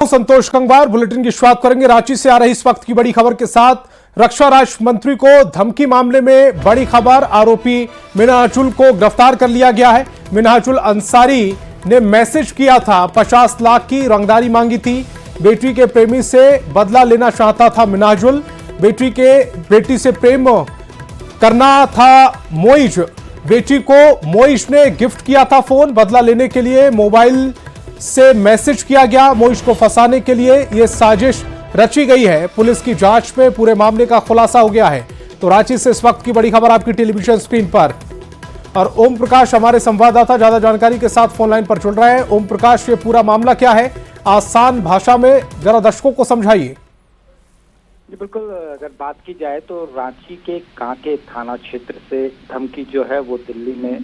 Santosh Gangwar bulletin की शुरुआत करेंगे रांची से आ रही इस वक्त की बड़ी खबर के साथ। रक्षा राज्य मंत्री को धमकी मामले में बड़ी खबर, आरोपी मिन्हाजुल को गिरफ्तार कर लिया गया है। मिन्हाजुल अंसारी ने मैसेज किया था, 50 लाख की रंगदारी मांगी थी। बेटी के प्रेमी से बदला लेना चाहता था मिन्हाजुल। बेटी से प्रेम करना था मोइज। बेटी को मोइज ने गिफ्ट किया था फोन। बदला लेने के लिए मोबाइल से मैसेज किया गया। मोइज को फंसाने के लिए यह साजिश रची गई है। पुलिस की जांच में पूरे मामले का खुलासा हो गया है। तो रांची से इस वक्त की बड़ी खबर आपकी टेलीविजन स्क्रीन पर। और ओम प्रकाश हमारे संवाददाता ज्यादा जानकारी के साथ फोन लाइन पर जुड़ रहे हैं। ओम प्रकाश, ये पूरा मामला क्या है, आसान भाषा में जरा दर्शकों को समझाइए। बिल्कुल, अगर बात की जाए तो रांची के कांके थाना क्षेत्र से धमकी जो है वो दिल्ली में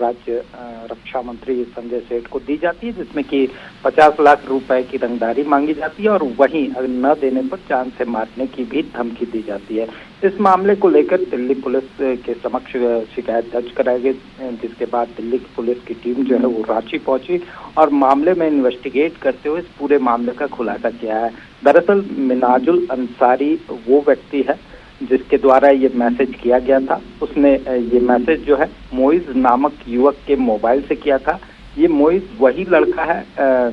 राज्य रक्षा मंत्री संजय सेठ को दी जाती है, जिसमें कि 50 लाख रुपए की रंगदारी मांगी जाती है और वहीं अगर न देने पर जान से मारने की भी धमकी दी जाती है। इस मामले को लेकर दिल्ली पुलिस के समक्ष शिकायत दर्ज कराई गई, जिसके बाद दिल्ली की पुलिस की टीम जो है वो रांची पहुंची और मामले में इन्वेस्टिगेट करते हुए इस पूरे मामले का खुलासा किया है। दरअसल मिन्हाजुल अंसारी वो व्यक्ति है जिसके द्वारा ये मैसेज किया गया था। उसने ये मैसेज जो है मोइज नामक युवक के मोबाइल से किया था। ये मोइज वही लड़का है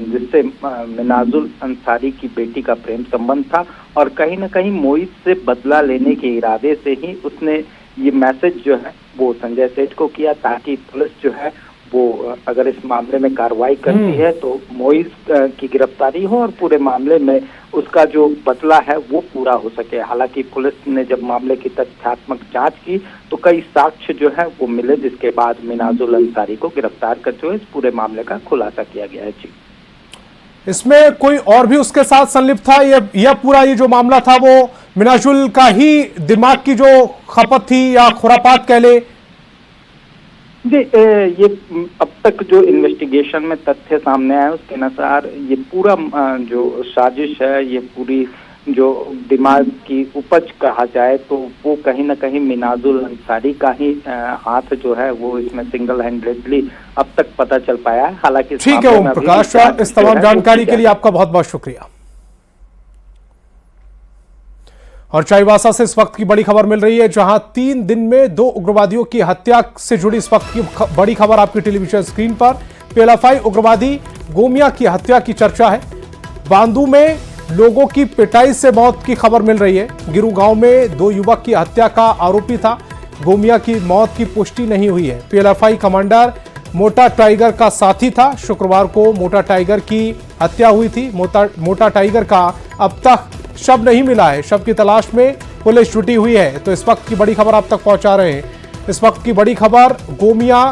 जिससे मिन्हाजुल अंसारी की बेटी का प्रेम संबंध था और कहीं ना कहीं मोइज से बदला लेने के इरादे से ही उसने ये मैसेज जो है वो संजय सेठ को किया, ताकि पुलिस जो है वो अगर इस मामले में कार्रवाई करती है तो मोइज की गिरफ्तारी हो और पूरे मामले में उसका जो बदला है वो पूरा हो सके। हालांकि पुलिस ने जब मामले की तथ्यात्मक जांच की तो कई साक्ष्य जो है वो मिले, जिसके बाद मिन्हाजुल अंसारी को गिरफ्तार करते हुए इस पूरे मामले का खुलासा किया गया है। जी, इसमें कोई और भी उसके साथ संलिप्त था? यह पूरा ये जो मामला था वो मिन्हाजुल का ही दिमाग की जो खपत थी या खुरापात कह ले? जी, ये अब तक जो इन्वेस्टिगेशन में तथ्य सामने आए उसके अनुसार ये पूरा जो साजिश है, ये पूरी जो दिमाग की उपज कहा जाए तो वो कहीं ना कहीं मिन्हाजुल अंसारी का ही हाथ जो है वो इसमें सिंगल हैंडेडली अब तक पता चल पाया है। हालांकि ठीक है ओम प्रकाश, इस तमाम जानकारी के लिए आपका बहुत बहुत शुक्रिया। और चाईबासा से इस वक्त की बड़ी खबर मिल रही है, जहां 3 दिन में 2 उग्रवादियों की हत्या से जुड़ी इस वक्त की बड़ी खबर आपकी टेलीविजन स्क्रीन पर। पीएलएफआई उग्रवादी गोमिया की हत्या की चर्चा है। बांदू में लोगों की पिटाई से मौत की खबर मिल रही है। गिरू गांव में 2 युवक की हत्या का आरोपी था। गोमिया की मौत की पुष्टि नहीं हुई है। पीएलएफआई कमांडर मोटा टाइगर का साथी था। शुक्रवार को मोटा टाइगर की हत्या हुई थी। मोटा टाइगर का अब तक शव नहीं मिला है। शव की तलाश में पुलिस जुटी हुई है। तो इस वक्त की बड़ी खबर आप तक पहुंचा रहे हैं। इस वक्त की बड़ी खबर, गोमिया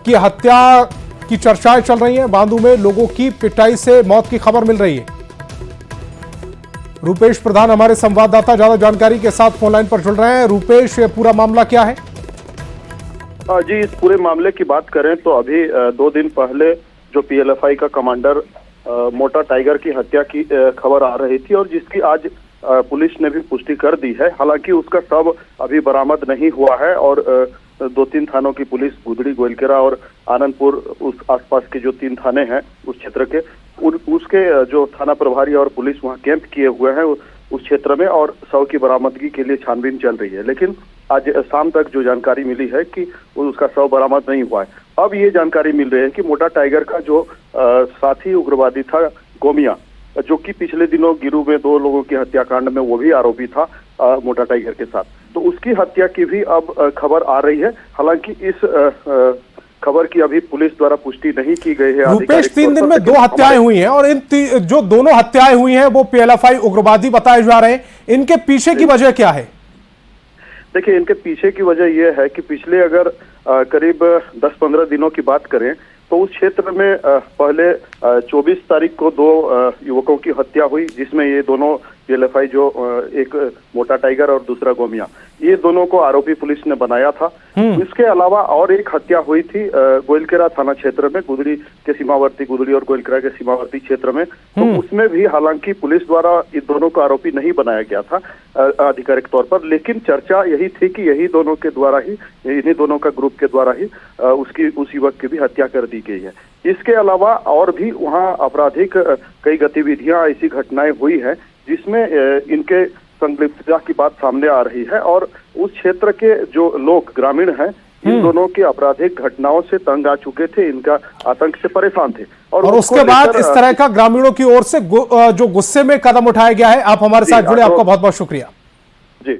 की हत्या की चर्चाएं चल रही हैं। बांदू में लोगों की पिटाई से मौत की खबर मिल रही है। रूपेश प्रधान हमारे संवाददाता ज्यादा जानकारी के साथ फोन लाइन पर जुड़ रहे हैं। रूपेश, ये पूरा मामला क्या है? जी, इस पूरे मामले की बात करें तो अभी 2 दिन पहले जो पीएलएफआई का कमांडर मोटा टाइगर की हत्या की खबर आ रही थी और जिसकी आज पुलिस ने भी पुष्टि कर दी है। हालांकि उसका शव अभी बरामद नहीं हुआ है और 2-3 थानों की पुलिस, गुदड़ी, गोइलकेरा और आनंदपुर, उस आसपास के जो 3 थाने हैं उस क्षेत्र के, उसके जो थाना प्रभारी और पुलिस वहां कैंप किए हुए हैं उस क्षेत्र में और शव की बरामदगी के लिए छानबीन चल रही है। लेकिन आज शाम तक जो जानकारी मिली है कि उसका शव बरामद नहीं हुआ है। अब ये जानकारी मिल रही है कि मोटा टाइगर का जो साथी उग्रवादी था गोमिया, जो कि पिछले दिनों गिरू में 2 लोगों की हत्याकांड में वो भी आरोपी था मोटा टाइगर के साथ, तो उसकी हत्या की भी अब खबर आ रही है। हालांकि इस खबर की अभी पुलिस द्वारा पुष्टि नहीं की गई है। रूपेश, 3 दिन में 2 हत्याएं हुई हैं और इन जो दोनों हत्याएं हुई हैं वो पीएलएफआई उग्रवादी बताए जा रहे हैं। इनके पीछे की वजह क्या है? देखिए, इनके पीछे की वजह यह है कि पिछले अगर करीब 10-15 दिनों की बात करें तो उस क्षेत्र में पहले 24 तारीख को 2 युवकों की हत्या हुई, जिसमें ये दोनों पीएलएफआई जो एक मोटा टाइगर और दूसरा गोमिया, ये दोनों को आरोपी पुलिस ने बनाया था। इसके अलावा और एक हत्या हुई थी गोइलकेरा थाना क्षेत्र में, गुदड़ी के सीमावर्ती, गुदड़ी और गोइलकेरा के सीमावर्ती क्षेत्र में। तो उसमें भी हालांकि पुलिस द्वारा इन दोनों को आरोपी नहीं बनाया गया था आधिकारिक तौर पर, लेकिन चर्चा यही थी कि यही दोनों के द्वारा ही, इन्हीं दोनों का ग्रुप के द्वारा ही उस युवक की भी हत्या कर दी गई है। इसके अलावा और भी वहाँ आपराधिक कई गतिविधियां, ऐसी घटनाएं हुई है जिसमें इनके संलिप्तता की बात सामने आ रही है। और उस क्षेत्र के जो लोग ग्रामीण हैं, इन दोनों की आपराधिक घटनाओं से तंग आ चुके थे, इनका आतंक से परेशान थे। और उसके बाद इस तरह का ग्रामीणों की ओर से जो गुस्से में कदम उठाया गया है। आप हमारे साथ जुड़े, आपका बहुत बहुत शुक्रिया जी।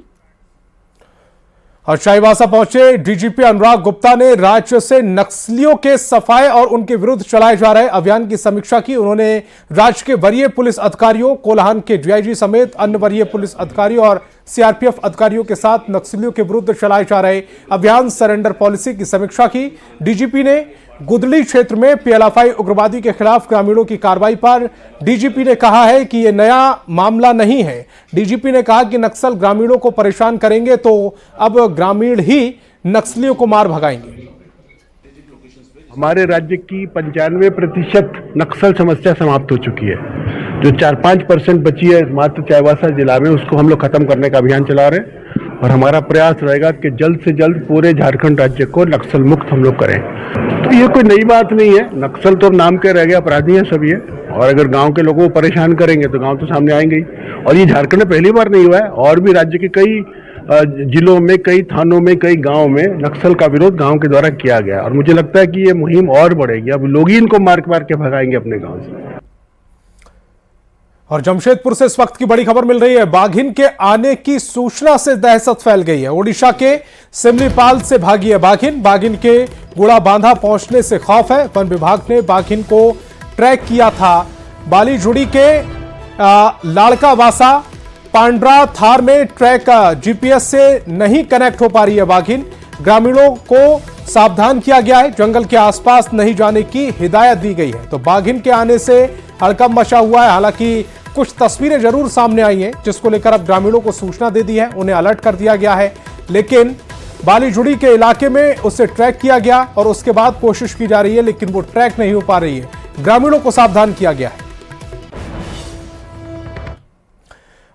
और चाईबासा पहुंचे डीजीपी अनुराग गुप्ता ने राज्य से नक्सलियों के सफाए और उनके विरुद्ध चलाए जा रहे अभियान की समीक्षा की। उन्होंने राज्य के वरीय पुलिस अधिकारियों, कोल्हान के डीआईजी समेत अन्य वरीय पुलिस अधिकारियों और सीआरपीएफ अधिकारियों के साथ नक्सलियों के विरुद्ध चलाए जा रहे अभियान सरेंडर पॉलिसी की समीक्षा की। डीजीपी ने गुदली क्षेत्र में पीएलएफआई उग्रवादी के खिलाफ ग्रामीणों की कार्रवाई पर डीजीपी ने कहा है कि यह नया मामला नहीं है। डीजीपी ने कहा कि नक्सल ग्रामीणों को परेशान करेंगे तो अब ग्रामीण ही नक्सलियों को मार भगाएंगे। हमारे राज्य की 95% नक्सल समस्या समाप्त हो चुकी है। जो 4-5% बची है मात्र चाईबासा जिला में, उसको हम लोग खत्म करने का अभियान चला रहे हैं। और हमारा प्रयास रहेगा कि जल्द से जल्द पूरे झारखंड राज्य को नक्सल मुक्त हम लोग करें। तो ये कोई नई बात नहीं है, नक्सल तो नाम के रह गया, अपराधी है सभी है। और अगर गांव के लोगों को परेशान करेंगे तो गांव तो सामने आएंगे ही। और ये झारखंड में पहली बार नहीं हुआ है, और भी राज्य के कई जिलों में, कई थानों में, कई गांव में नक्सल का विरोध गांव के द्वारा किया गया। और मुझे लगता है कि ये मुहिम और बढ़ेगी। अब लोग ही इनको मार के भगाएंगे अपने गांव से। और जमशेदपुर से इस वक्त की बड़ी खबर मिल रही है। बाघिन के आने की सूचना से दहशत फैल गई है। ओडिशा के सिमलीपाल से भागी है बाघिन। बाघिन के गुड़ा बांधा पहुंचने से खौफ है। वन विभाग ने बाघिन को ट्रैक किया था। बालीजुड़ी के लाड़कावासा पांड्रा थार में ट्रैक जीपीएस से नहीं कनेक्ट हो पा रही है बाघिन। ग्रामीणों को सावधान किया गया है, जंगल के आसपास नहीं जाने की हिदायत दी गई है। तो बाघिन के आने से हड़कंप मचा हुआ है। हालांकि कुछ तस्वीरें जरूर सामने आई हैं, जिसको लेकर अब ग्रामीणों को सूचना दे दी है, उन्हें अलर्ट कर दिया गया है। लेकिन बालीजुड़ी के इलाके में उसे ट्रैक किया गया और उसके बाद कोशिश की जा रही है, लेकिन वो ट्रैक नहीं हो पा रही है। ग्रामीणों को सावधान किया गया है।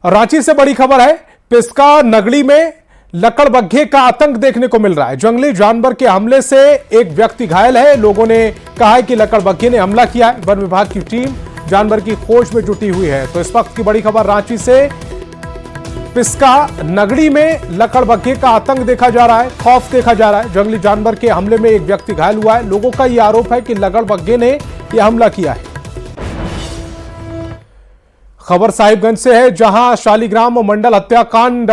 रांची से बड़ी खबर है। पिस्का नगड़ी में लकड़बग्घे का आतंक देखने को मिल रहा है। जंगली जानवर के हमले से एक व्यक्ति घायल है। लोगों ने कहा है कि लकड़बग्घे ने हमला किया है। वन विभाग की टीम जानवर की खोज में जुटी हुई है। तो इस वक्त की बड़ी खबर रांची से, पिस्का नगड़ी में लकड़बग्घे का आतंक देखा जा रहा है, खौफ देखा जा रहा है। जंगली जानवर के हमले में एक व्यक्ति घायल हुआ है। लोगों का यह आरोप है कि लकड़बग्घे ने यह हमला किया है। खबर साहिबगंज से है, जहां शालीग्राम मंडल हत्याकांड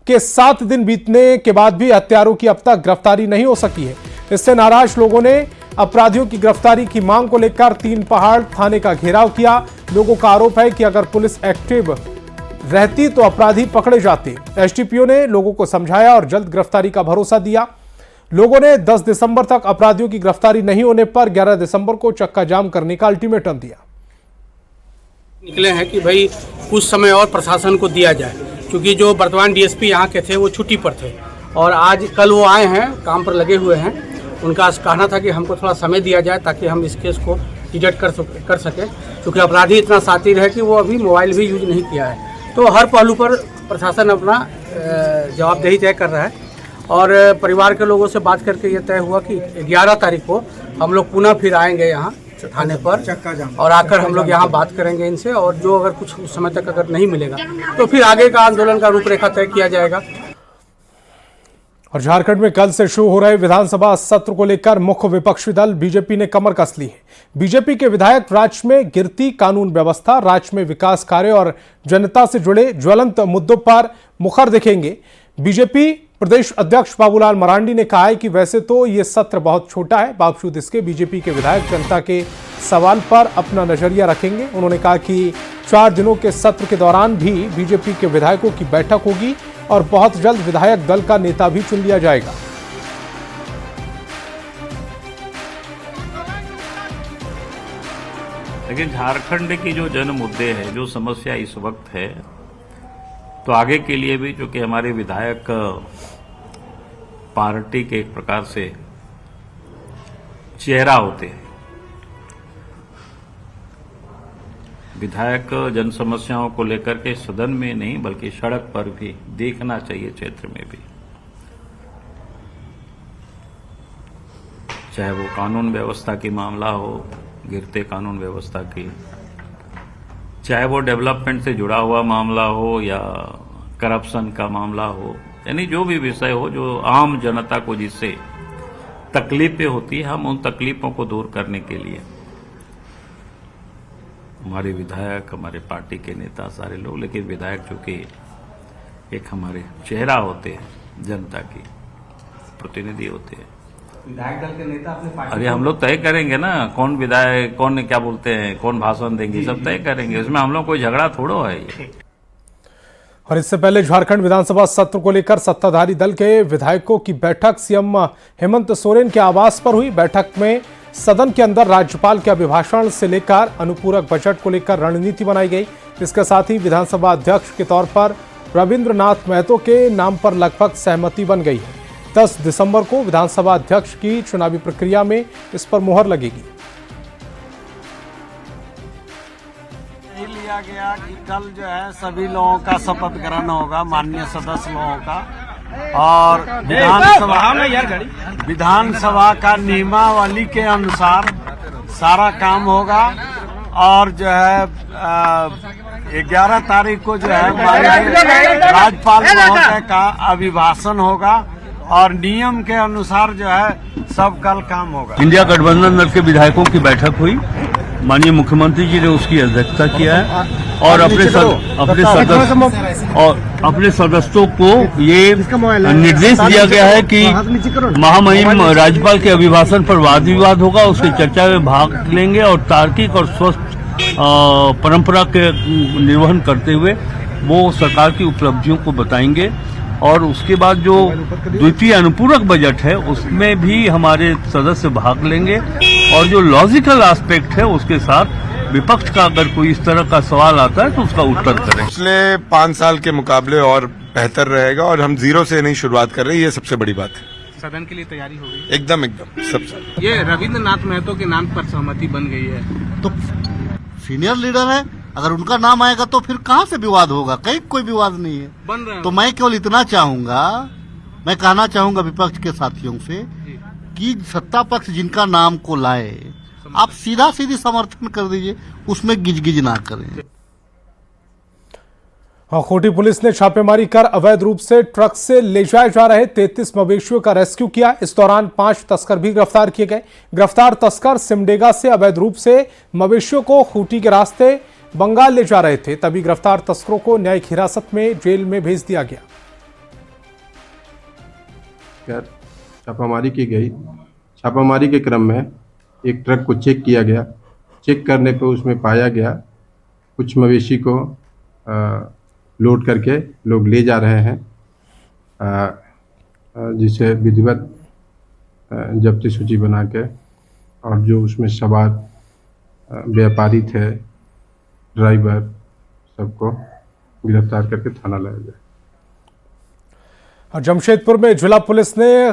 के 7 दिन बीतने के बाद भी हत्यारों की अब तक गिरफ्तारी नहीं हो सकी है। इससे नाराज लोगों ने अपराधियों की गिरफ्तारी की मांग को लेकर 3 पहाड़ थाने का घेराव किया। लोगों का आरोप है कि अगर पुलिस एक्टिव रहती तो अपराधी पकड़े जाते। एसडीपीओ ने लोगों को समझाया और जल्द गिरफ्तारी का भरोसा दिया। लोगों ने 10 दिसंबर तक अपराधियों की गिरफ्तारी नहीं होने पर 11 दिसंबर को चक्का जाम करने का अल्टीमेटम दिया। निकले हैं कि भाई कुछ समय और प्रशासन को दिया जाए, क्योंकि जो वर्तमान डीएसपी यहाँ के थे वो छुट्टी पर थे और आज कल वो आए हैं, काम पर लगे हुए हैं। उनका कहना था कि हमको थोड़ा समय दिया जाए ताकि हम इस केस को डिटेक्ट कर सकें, क्योंकि अपराधी इतना शातिर है कि वो अभी मोबाइल भी यूज नहीं किया है। तो हर पहलू पर प्रशासन अपना जवाबदेही तय कर रहा है और परिवार के लोगों से बात करके ये तय हुआ कि 11 तारीख को हम लोग पुनः फिर आएंगे यहाँ थाने पर और आकर हम लोग यहाँ बात करेंगे इनसे, और जो अगर कुछ उस समय तक अगर नहीं मिलेगा तो फिर आगे का आंदोलन का रूपरेखा तय किया जाएगा। और झारखंड में कल से शुरू हो रहे विधानसभा सत्र को लेकर मुख्य विपक्षी दल बीजेपी ने कमर कस ली है। बीजेपी के विधायक राज्य में गिरती कानून व्यवस्था, राज्य में विकास कार्य और जनता से जुड़े ज्वलंत मुद्दों पर मुखर दिखेंगे। बीजेपी प्रदेश अध्यक्ष बाबूलाल मरांडी ने कहा है कि वैसे तो ये सत्र बहुत छोटा है, बावजूद इसके बीजेपी के विधायक जनता के सवाल पर अपना नजरिया रखेंगे। उन्होंने कहा कि 4 दिनों के सत्र के दौरान भी बीजेपी के विधायकों की बैठक होगी और बहुत जल्द विधायक दल का नेता भी चुन लिया जाएगा। लेकिन झारखंड की जो जन मुद्दे है, जो समस्या इस वक्त है, तो आगे के लिए भी जो कि हमारे विधायक पार्टी के एक प्रकार से चेहरा होते हैं। विधायक जन समस्याओं को लेकर के सदन में नहीं बल्कि सड़क पर भी देखना चाहिए, क्षेत्र में भी। चाहे वो कानून व्यवस्था की मामला हो, गिरते कानून व्यवस्था की, चाहे वो डेवलपमेंट से जुड़ा हुआ मामला हो या करप्शन का मामला हो, यानी जो भी विषय हो जो आम जनता को जिससे तकलीफें होती है, हम उन तकलीफों को दूर करने के लिए हमारे विधायक, हमारे पार्टी के नेता, सारे लोग, लेकिन विधायक चूंकि एक हमारे चेहरा होते हैं, जनता की प्रतिनिधि होते हैं, विधायक दल के नेता अपने पार्टी अरे हम लोग तय करेंगे ना कौन विधायक, कौन क्या बोलते हैं, कौन भाषण देंगे, सब तय करेंगे। उसमें हम लोग कोई झगड़ा थोड़ो है ये। और इससे पहले झारखंड विधानसभा सत्र को लेकर सत्ताधारी दल के विधायकों की बैठक सीएम हेमंत सोरेन के आवास पर हुई। बैठक में सदन के अंदर राज्यपाल के अभिभाषण से लेकर अनुपूरक बजट को लेकर रणनीति बनाई गई। इसके साथ ही विधानसभा अध्यक्ष के तौर पर रविंद्रनाथ महतो के नाम पर लगभग सहमति बन गई है। 10 दिसंबर को विधानसभा अध्यक्ष की चुनावी प्रक्रिया में इस पर मुहर लगेगी। लिया गया कि कल जो है सभी लोगों का शपथ ग्रहण होगा, माननीय सदस्य लोगों का, और विधानसभा का नियमावली के अनुसार सारा काम होगा। और जो है 11 तारीख को जो है माननीय राज्यपाल महोदय का अभिभाषण होगा और नियम के अनुसार जो है सब कल काम होगा। इंडिया गठबंधन दल के विधायकों की बैठक हुई, माननीय मुख्यमंत्री जी ने उसकी अध्यक्षता किया है और अपने सदस्यों को ये निर्देश दिया गया है कि महामहिम राज्यपाल के अभिभाषण पर वाद विवाद होगा, उसकी चर्चा में भाग लेंगे और तार्किक और स्वस्थ परंपरा के निर्वहन करते हुए वो सरकार की उपलब्धियों को बताएंगे। और उसके बाद जो द्वितीय अनुपूरक बजट है उसमें भी हमारे सदस्य भाग लेंगे और जो लॉजिकल एस्पेक्ट है उसके साथ विपक्ष का अगर कोई इस तरह का सवाल आता है तो उसका उत्तर करें। पिछले 5 साल के मुकाबले और बेहतर रहेगा और हम जीरो से नहीं शुरुआत कर रहे हैं, ये सबसे बड़ी बात है। सदन के लिए तैयारी हो गई एकदम सबसे। ये रविंद्रनाथ महतो के नाम पर सहमति बन गई है, तो सीनियर लीडर है, अगर उनका नाम आएगा तो फिर कहाँ से विवाद होगा? कहीं कोई विवाद नहीं है बन रहा है। तो मैं केवल इतना चाहूंगा, मैं कहना चाहूंगा विपक्ष के साथियों से कि सत्ता पक्ष जिनका नाम को लाए आप सीधा सीधी समर्थन कर दीजिए, उसमें गिजगिज ना करें। खूंटी पुलिस ने छापेमारी कर अवैध रूप से ट्रक से ले जाए जा रहे 33 मवेशियों का रेस्क्यू किया। इस दौरान 5 तस्कर भी गिरफ्तार किए गए। गिरफ्तार तस्कर सिमडेगा से अवैध रूप से मवेशियों को खूंटी के रास्ते बंगाल ले जा रहे थे, तभी गिरफ्तार तस्करों को न्यायिक हिरासत में जेल में भेज दिया गया। छापामारी की गई। छापामारी के क्रम में एक ट्रक को चेक किया गया। चेक करने पर उसमें पाया गया कुछ मवेशी को लोड करके लोग ले जा रहे हैं, जिसे विधिवत जब्ती सूची बना के और जो उसमें सवार व्यापारी थे, ड्राइवर, सबको गिरफ्तार करके थाना लाया गया। जमशेदपुर में जिला पुलिस ने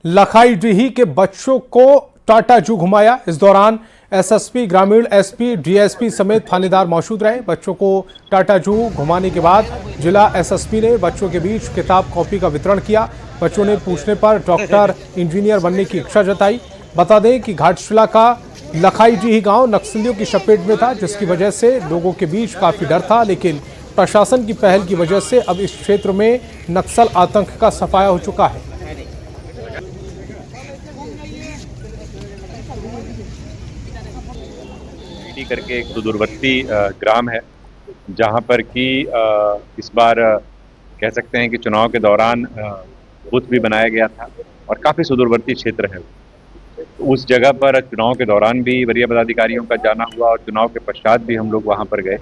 लखाईडीही के बच्चों को टाटा जू घुमाया। इस दौरान एसएसपी ग्रामीण, एसपी, डीएसपी समेत थानेदार मौजूद रहे। बच्चों को टाटा जू घुमाने के बाद जिला एसएसपी ने बच्चों के बीच किताब कॉपी का वितरण किया। बच्चों ने पूछने पर डॉक्टर, इंजीनियर बनने की इच्छा जताई। बता दें कि घाटशिला का लखाईडीही गांव नक्सलियों की चपेट में था, जिसकी वजह से लोगों के बीच काफी डर था, लेकिन प्रशासन की पहल की वजह से अब इस क्षेत्र में नक्सल आतंक का सफाया हो चुका है। करके एक सुदूरवर्ती ग्राम है जहां पर कि इस बार कह सकते हैं कि चुनाव के दौरान बूथ भी बनाया गया था और काफ़ी सुदूरवर्ती क्षेत्र है। उस जगह पर चुनाव के दौरान भी वरीय पदाधिकारियों का जाना हुआ और चुनाव के पश्चात भी हम लोग वहां पर गए।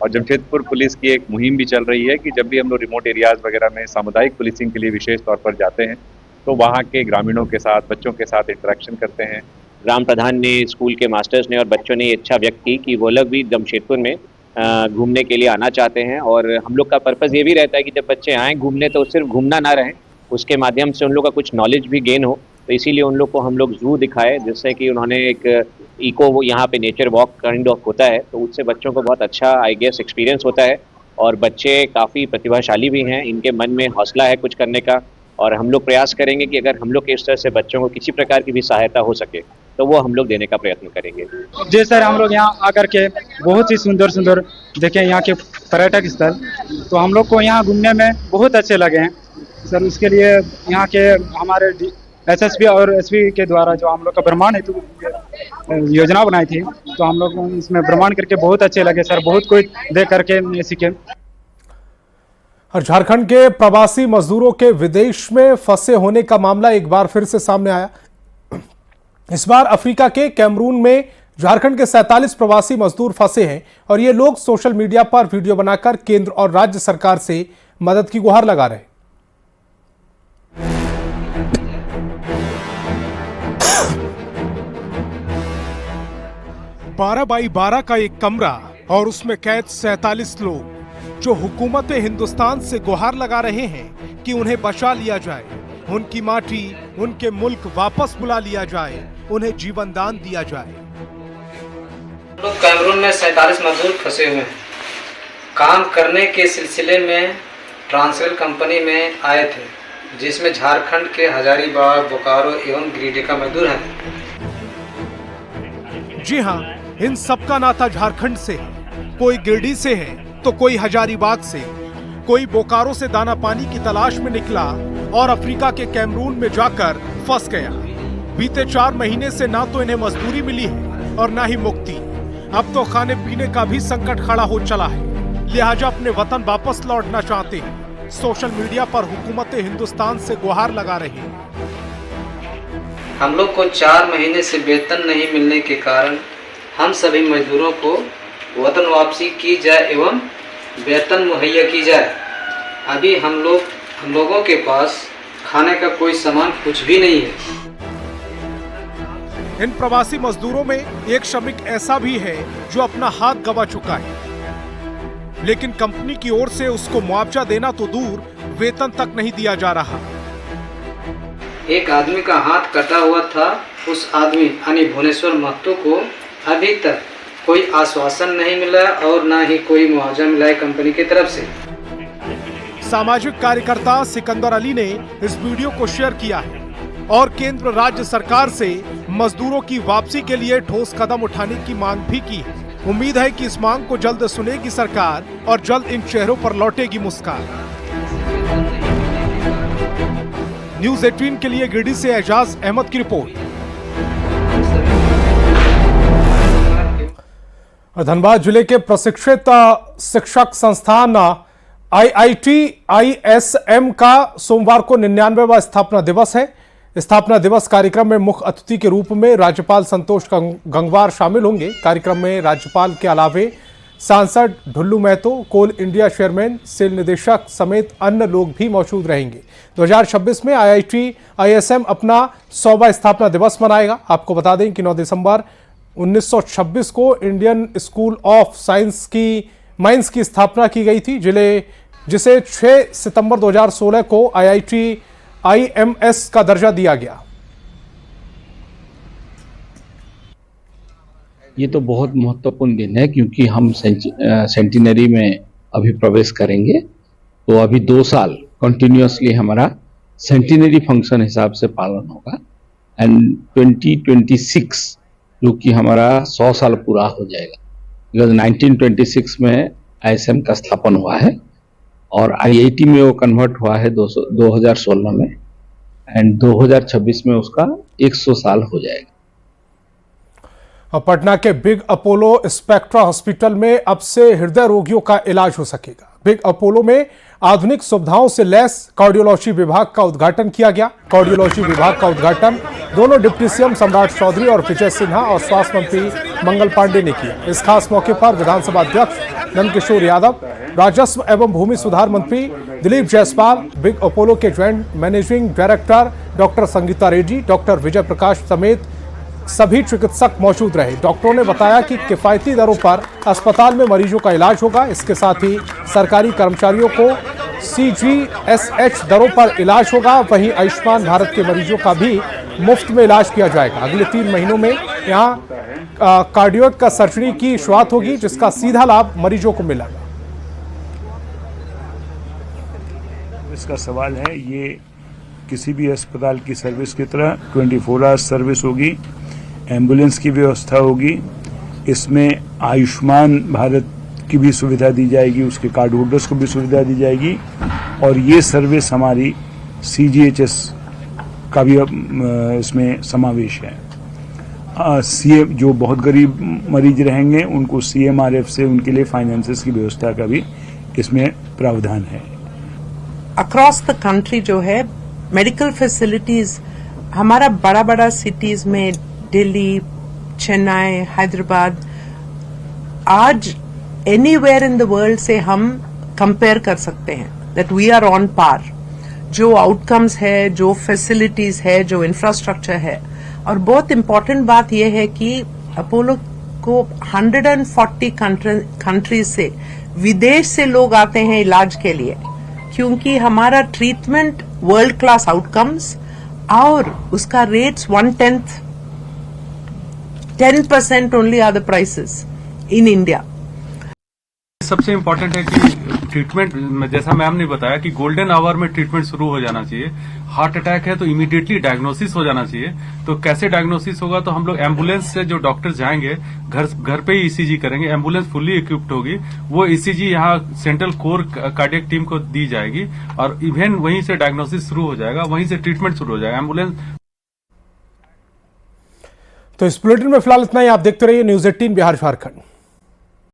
और जमशेदपुर पुलिस की एक मुहिम भी चल रही है कि जब भी हम लोग रिमोट एरियाज़ वगैरह में सामुदायिक पुलिसिंग के लिए विशेष तौर पर जाते हैं तो वहाँ के ग्रामीणों के साथ, बच्चों के साथ इंटरेक्शन करते हैं। ग्राम प्रधान ने, स्कूल के मास्टर्स ने और बच्चों ने ये इच्छा व्यक्त की कि वो लोग भी जमशेदपुर में घूमने के लिए आना चाहते हैं। और हम लोग का पर्पज़ ये भी रहता है कि जब बच्चे आएँ घूमने तो सिर्फ घूमना ना रहे, उसके माध्यम से उन लोग का कुछ नॉलेज भी गेन हो। तो इसीलिए उन लोग को हम लोग जू दिखाए, जिससे कि उन्होंने एक इको यहाँ पे नेचर वॉक काइंड ऑफ होता है, तो उससे बच्चों को बहुत अच्छा आई गेस एक्सपीरियंस होता है। और बच्चे काफ़ी प्रतिभाशाली भी हैं, इनके मन में हौसला है कुछ करने का। और हम लोग प्रयास करेंगे कि अगर हम लोग के इस तरह से बच्चों को किसी प्रकार की भी सहायता हो सके तो वो हम लोग देने का प्रयत्न करेंगे। जी सर, हम लोग यहाँ आकर के बहुत ही सुंदर सुंदर देखे यहाँ के पर्यटक स्थल, तो हम लोग को यहाँ घूमने में बहुत अच्छे लगे हैं सर। उसके लिए यहाँ के हमारे SSP और SP के द्वारा जो हम लोग का भ्रमण हेतु योजना बनाई थी, तो हम लोग इसमें भ्रमण करके बहुत अच्छे लगे सर, बहुत कुछ देख करके सीखे। और झारखंड के प्रवासी मजदूरों के विदेश में फंसे होने का मामला एक बार फिर से सामने आया। इस बार अफ्रीका के कैमरून में झारखंड के 47 प्रवासी मजदूर फंसे हैं और ये लोग सोशल मीडिया पर वीडियो बनाकर केंद्र और राज्य सरकार से मदद की गुहार लगा रहे हैं। 12 बाई 12 का एक कमरा और उसमें कैद 47 लोग जो हुकूमत हिंदुस्तान से गुहार लगा रहे हैं कि उन्हें बचा लिया जाए, उनकी माटी, उनके मुल्क वापस बुला लिया जाए, उन्हें जीवन दान दिया जाए। लोग कैमरून में 47 मजदूर फंसे हुए हैं। काम करने के सिलसिले में ट्रांसवेल कंपनी में आए थे, जिसमें झारखंड के हजारीबाग, बोकारो एवं गिरिडीह का मजदूर है। जी हाँ, इन सबका नाता झारखंड से है। कोई गिरिडीह से है तो कोई हजारीबाग से, कोई बोकारो से दाना पानी की तलाश में निकला और अफ्रीका के कैमरून में जाकर फंस गया। बीते 4 महीने से ना तो इन्हें मजदूरी मिली है और ना ही मुक्ति। अब तो खाने पीने का भी संकट खड़ा हो चला है, लिहाजा अपने वतन वापस लौटना चाहते हैं। सोशल मीडिया पर हुकूमत हिंदुस्तान से गुहार लगा रहे हैं। हम लोग को 4 महीने से वेतन नहीं मिलने के कारण हम सभी मजदूरों को वतन वापसी की जाए एवं वेतन मुहैया की जाए। अभी हम लोगों के पास खाने का कोई सामान कुछ भी नहीं है। इन प्रवासी मजदूरों में एक श्रमिक ऐसा भी है जो अपना हाथ गंवा चुका है, लेकिन कंपनी की ओर से उसको मुआवजा देना तो दूर, वेतन तक नहीं दिया जा रहा। एक आदमी का हाथ कटा हुआ था। उस आदमी यानी भुवनेश्वर महतो को अभी तक कोई आश्वासन नहीं मिला और ना ही कोई मुआवजा मिला है कंपनी की तरफ से। सामाजिक कार्यकर्ता सिकंदर अली ने इस वीडियो को शेयर किया है और केंद्र राज्य सरकार से मजदूरों की वापसी के लिए ठोस कदम उठाने की मांग भी की है। उम्मीद है कि इस मांग को जल्द सुनेगी सरकार और जल्द इन चेहरों पर लौटेगी मुस्कान। न्यूज़ 18 के लिए गिरिडीह से एजाज अहमद की रिपोर्ट। धनबाद जिले के प्रशिक्षित शिक्षक संस्थान IIT ISM का सोमवार को 99वां स्थापना दिवस है। स्थापना दिवस कार्यक्रम में मुख्य अतिथि के रूप में राज्यपाल संतोष गंगवार शामिल होंगे। कार्यक्रम में राज्यपाल के अलावे सांसद ढुल्लू महतो, कोल इंडिया चेयरमैन, सेल निदेशक समेत अन्य लोग भी मौजूद रहेंगे। 2026 में IIT ISM अपना 100वां स्थापना दिवस मनाएगा। आपको बता दें कि 9 दिसंबर 1926 को इंडियन स्कूल ऑफ साइंस की माइंस की स्थापना की गई थी, जिसे 6 सितंबर 2016 को IIT IMS का दर्जा दिया गया। ये तो बहुत महत्वपूर्ण दिन है क्योंकि हम सेंटिनरी में अभी प्रवेश करेंगे, तो अभी 2 साल कंटिन्यूअसली हमारा सेंटिनरी फंक्शन हिसाब से पालन होगा एंड 2026 जो कि हमारा 100 साल पूरा हो जाएगा। बिकॉज 1926 में ISM का स्थापन हुआ है और IIT में वो कन्वर्ट हुआ है 2016 में एंड 2026 में उसका 100 साल हो जाएगा। पटना के बिग अपोलो स्पेक्ट्रा हॉस्पिटल में अब से हृदय रोगियों का इलाज हो सकेगा। बिग अपोलो में आधुनिक सुविधाओं से लैस कार्डियोलॉजी विभाग का उद्घाटन किया गया। कार्डियोलॉजी विभाग का उद्घाटन दोनों डिप्टी सीएम सम्राट चौधरी और विजय सिन्हा और स्वास्थ्य मंत्री मंगल पांडे ने किया। इस खास मौके पर विधानसभा अध्यक्ष नंदकिशोर यादव, राजस्व एवं भूमि सुधार मंत्री दिलीप जायसवाल, बिग अपोलो के joint managing director doctor Sangeeta Reddy, doctor Vijay Prakash समेत सभी चिकित्सक मौजूद रहे। डॉक्टरों ने बताया कि किफायती दरों पर अस्पताल में मरीजों का इलाज होगा। इसके साथ ही सरकारी कर्मचारियों को CGSH दरों पर इलाज होगा। वहीं आयुष्मान भारत के मरीजों का भी मुफ्त में इलाज किया जाएगा। अगले 3 महीनों में यहाँ कार्डियोक का सर्जरी की शुरुआत होगी, जिसका सीधा लाभ मरीजों को मिलेगा। इसका सवाल है, ये किसी भी अस्पताल की सर्विस की तरह 24 आवर्स सर्विस होगी, एम्बुलेंस की व्यवस्था होगी, इसमें आयुष्मान भारत की भी सुविधा दी जाएगी, उसके कार्ड होल्डर्स को भी सुविधा दी जाएगी और ये सर्विस हमारी CGHS का भी इसमें समावेश है। CM जो बहुत गरीब मरीज रहेंगे उनको CMRF से उनके लिए फाइनेंसेस की व्यवस्था का भी इसमें प्रावधान है। अक्रॉस द कंट्री जो है मेडिकल फैसिलिटीज हमारा बड़ा बड़ा सिटीज में दिल्ली, चेन्नई, हैदराबाद, आज एनीवेयर इन द वर्ल्ड से हम कंपेयर कर सकते हैं that we are on par. जो आउटकम्स है, जो फैसिलिटीज है, जो इंफ्रास्ट्रक्चर है, और बहुत इम्पोर्टेंट बात यह है कि अपोलो को 140 कंट्रीज से, विदेश से लोग आते हैं इलाज के लिए, क्योंकि हमारा ट्रीटमेंट वर्ल्ड क्लास आउटकम्स और उसका rates 1/10, 10% only are the prices in India. सबसे इम्पोर्टेंट है कि ट्रीटमेंट, जैसा मैम ने बताया कि गोल्डन आवर में ट्रीटमेंट शुरू हो जाना चाहिए। हार्ट अटैक है तो इमीडिएटली डायग्नोसिस हो जाना चाहिए। तो कैसे डायग्नोसिस होगा? तो हम लोग एम्बुलेंस से जो डॉक्टर्स जाएंगे घर पे ही ECG करेंगे। एम्बुलेंस फुल्ली इक्विप्ड होगी, वो ECG यहाँ सेंट्रल कोर कार्डियक टीम को दी जाएगी और इवन वहीं से डायग्नोसिस शुरू हो जाएगा, वहीं से ट्रीटमेंट शुरू हो जाएगा। एम्बुलेंस। तो इस बुलेटिन में फिलहाल इतना ही। आप देखते रहिए न्यूज़ 18 बिहार झारखंड।